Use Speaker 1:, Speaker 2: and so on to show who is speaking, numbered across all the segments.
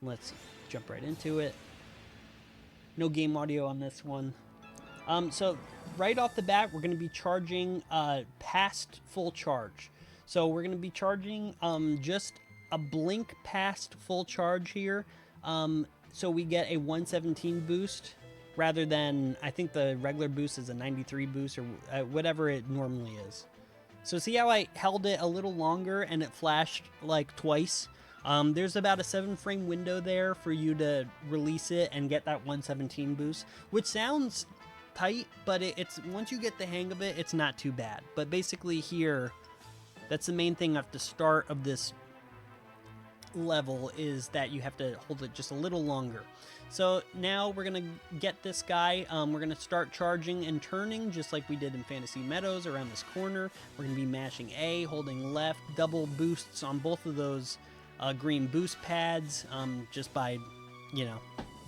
Speaker 1: Let's jump right into it. No game audio on this one. So right off the bat, we're going to be charging past full charge. So we're going to be charging just a blink past full charge here. So we get a 117 boost rather than, I think the regular boost is a 93 boost or whatever it normally is. So see how I held it a little longer and it flashed like twice? There's about a 7 frame window there for you to release it and get that 117 boost, which sounds tight, but it's once you get the hang of it, it's not too bad. But basically here, that's the main thing at the start of this level is that you have to hold it just a little longer. So now we're going to get this guy. We're going to start charging and turning just like we did in Fantasy Meadows around this corner. We're going to be mashing A, holding left, double boosts on both of those green boost pads just by,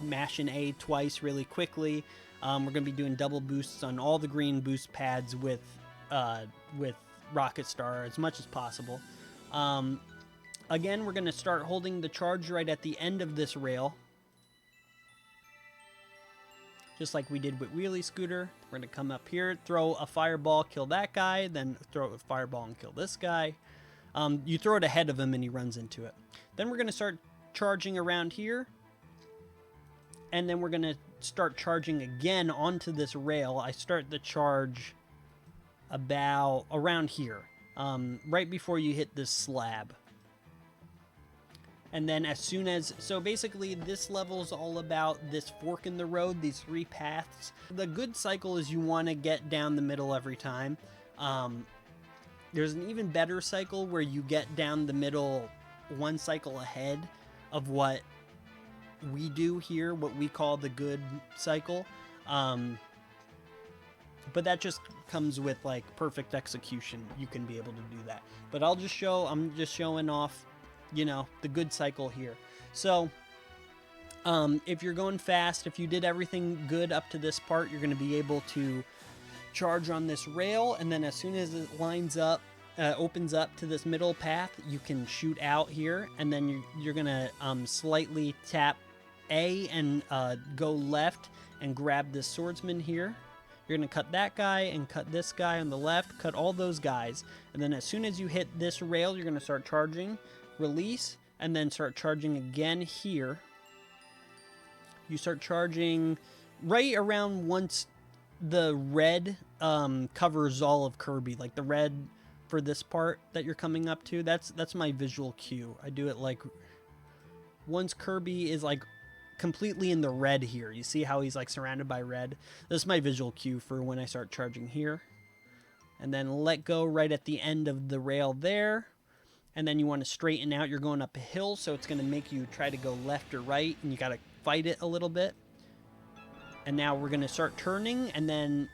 Speaker 1: mashing A twice really quickly. We're going to be doing double boosts on all the green boost pads with Rocket Star as much as possible. Again, we're going to start holding the charge right at the end of this rail. Just like we did with Wheelie Scooter. We're going to come up here, throw a fireball, kill that guy, then throw a fireball and kill this guy. You throw it ahead of him and he runs into it. Then we're going to start charging around here. And then we're going to start charging again onto this rail. I start the charge about around here, right before you hit this slab. And then as soon as, so basically this level is all about this fork in the road, these 3 paths. The good cycle is you want to get down the middle every time. There's an even better cycle where you get down the middle 1 cycle ahead of what we do here, what we call the good cycle. But that just comes with like perfect execution. You can be able to do that. But I'm just showing off, the good cycle here. So if you're going fast, if you did everything good up to this part, you're going to be able to charge on this rail, and then as soon as it lines up, opens up to this middle path, you can shoot out here, and then you're going to slightly tap A and go left and grab this swordsman here. You're going to cut that guy and cut this guy on the left, cut all those guys, and then as soon as you hit this rail, you're going to start charging, release, and then start charging again here. You start charging right around once the red covers all of Kirby, like the red for this part that you're coming up to. That's my visual cue. I do it like once Kirby is like completely in the red here. You see how he's like surrounded by red? This is my visual cue for when I start charging here. And then let go right at the end of the rail there. And then you want to straighten out. You're going up a hill, so it's going to make you try to go left or right, and you got to fight it a little bit. And now we're going to start turning and then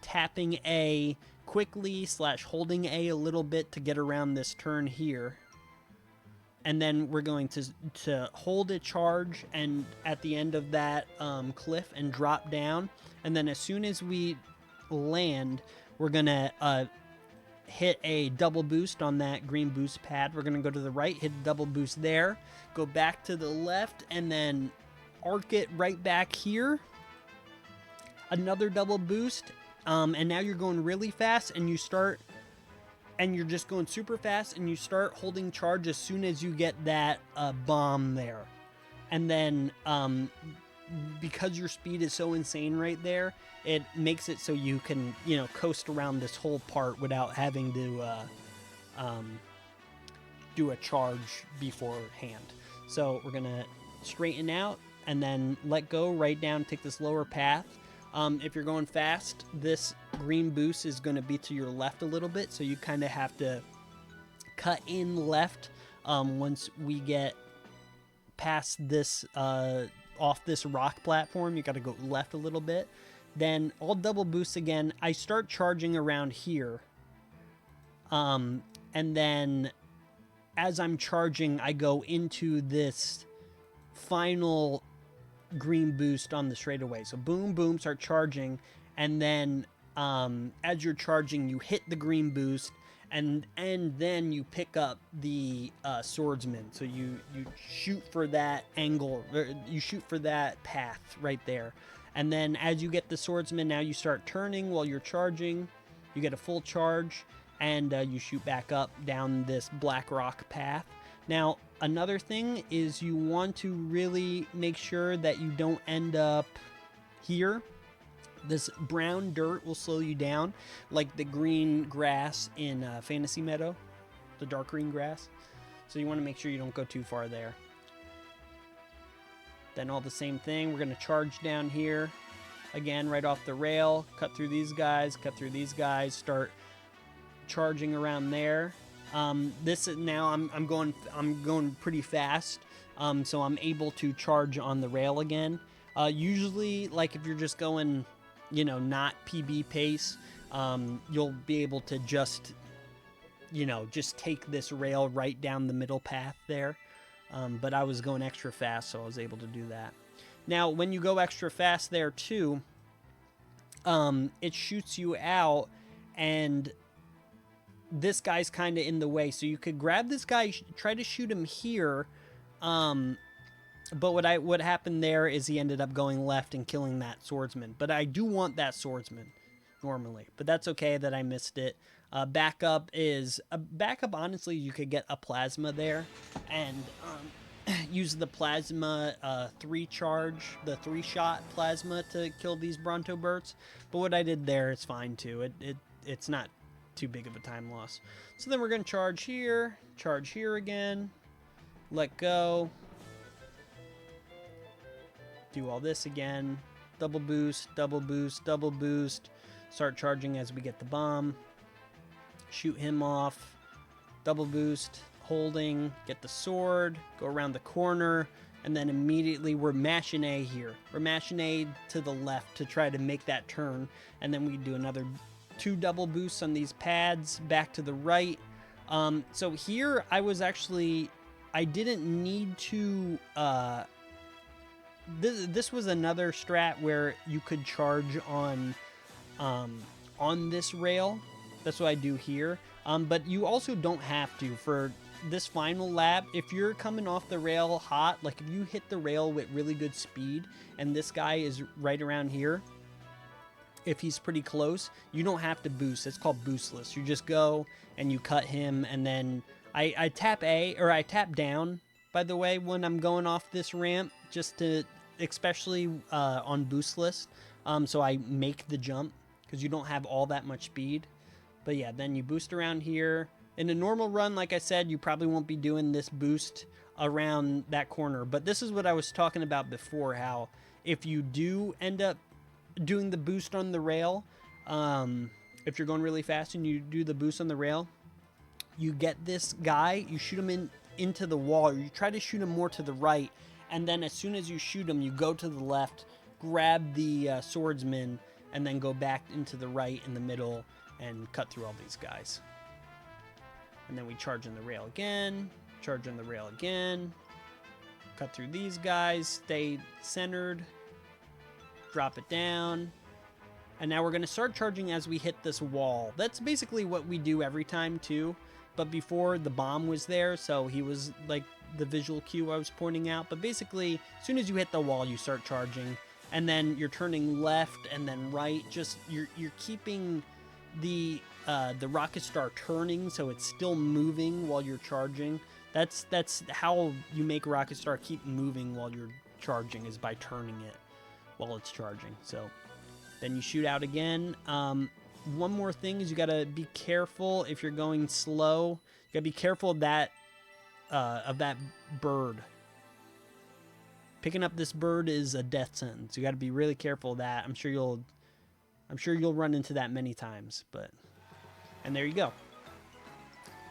Speaker 1: tapping A quickly / holding A little bit to get around this turn here. And then we're going to hold a charge and at the end of that cliff and drop down. And then as soon as we land, we're going to hit a double boost on that green boost pad. We're going to go to the right, hit a double boost there, go back to the left, and then arc it right back here. Another double boost, and now you're going really fast, and you're just going super fast, and you start holding charge as soon as you get that bomb there. And then because your speed is so insane right there, it makes it so you can, coast around this whole part without having to do a charge beforehand. So we're going to straighten out and then let go right down, take this lower path. If you're going fast, this green boost is going to be to your left a little bit, so you kind of have to cut in left once we get past this off this rock platform. You got to go left a little bit. Then I'll double boost again. I start charging around here, and then as I'm charging, I go into this final green boost on the straightaway. So boom, boom, start charging, and then as you're charging, you hit the green boost, and then you pick up the swordsman. So you shoot for that angle, you shoot for that path right there, and then as you get the swordsman, now you start turning while you're charging. You get a full charge, and you shoot back up down this black rock path. Now, another thing is you want to really make sure that you don't end up here. This brown dirt will slow you down, like the green grass in Fantasy Meadow, the dark green grass. So you want to make sure you don't go too far there. Then all the same thing, we're going to charge down here. Again, right off the rail, cut through these guys, start charging around there. This is now I'm going pretty fast, so I'm able to charge on the rail again. Usually, like if you're just going, not PB pace, you'll be able to just take this rail right down the middle path there. But I was going extra fast, so I was able to do that. Now, when you go extra fast there too, it shoots you out, and this guy's kind of in the way. So you could grab this guy, try to shoot him here, but what happened there is he ended up going left and killing that swordsman. But I do want that swordsman normally, but that's okay that I missed it. Backup, honestly, you could get a plasma there and use the plasma 3-shot plasma to kill these Brontoberts. But what I did there is fine too. It's not too big of a time loss. So then we're going to charge here again, let go, do all this again, double boost, start charging as we get the bomb, shoot him off, double boost, holding, get the sword, go around the corner, and then immediately we're mashing A here. We're mashing A to the left to try to make that turn, and then we do another 2 double boosts on these pads back to the right. So here I didn't need to, this was another strat where you could charge on this rail. That's what I do here. But you also don't have to for this final lap. If you're coming off the rail hot, like if you hit the rail with really good speed and this guy is right around here, if he's pretty close, you don't have to boost. It's called boostless. You just go and you cut him, and then I tap A, or I tap down, by the way, when I'm going off this ramp, just to, especially on boostless, so I make the jump, because you don't have all that much speed. But yeah, then you boost around here. In a normal run, like I said, you probably won't be doing this boost around that corner. But this is what I was talking about before, how if you do end up doing the boost on the rail, if you're going really fast and you do the boost on the rail, you get this guy, you shoot him into the wall, or you try to shoot him more to the right, and then as soon as you shoot him, you go to the left, grab the swordsman, and then go back into the right in the middle and cut through all these guys. And then we charge on the rail again, cut through these guys, stay centered, drop it down, and now we're going to start charging as we hit this wall. That's basically what we do every time too, but before the bomb was there, so he was like the visual cue I was pointing out. But basically, as soon as you hit the wall, you start charging, and then you're turning left and then right. Just you're keeping the rocket star turning, so it's still moving while you're charging. That's how you make rocket star keep moving while you're charging, is by turning it while it's charging. So then you shoot out again. One more thing is you gotta be careful if you're going slow. You gotta be careful of that bird. Picking up this bird is a death sentence. You gotta be really careful of that. I'm sure you'll run into that many times. And there you go.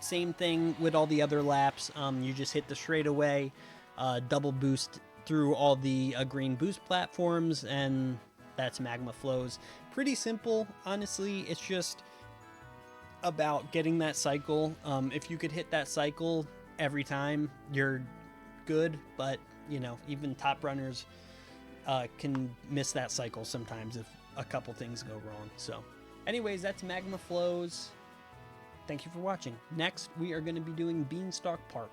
Speaker 1: Same thing with all the other laps. You just hit the straightaway, double boost through all the green boost platforms, and that's Magma Flows. Pretty simple, honestly. It's just about getting that cycle. If you could hit that cycle every time, you're good, but even top runners can miss that cycle sometimes if a couple things go wrong. So anyways, that's Magma Flows. thank you for watching. Next, we are going to be doing Beanstalk Park.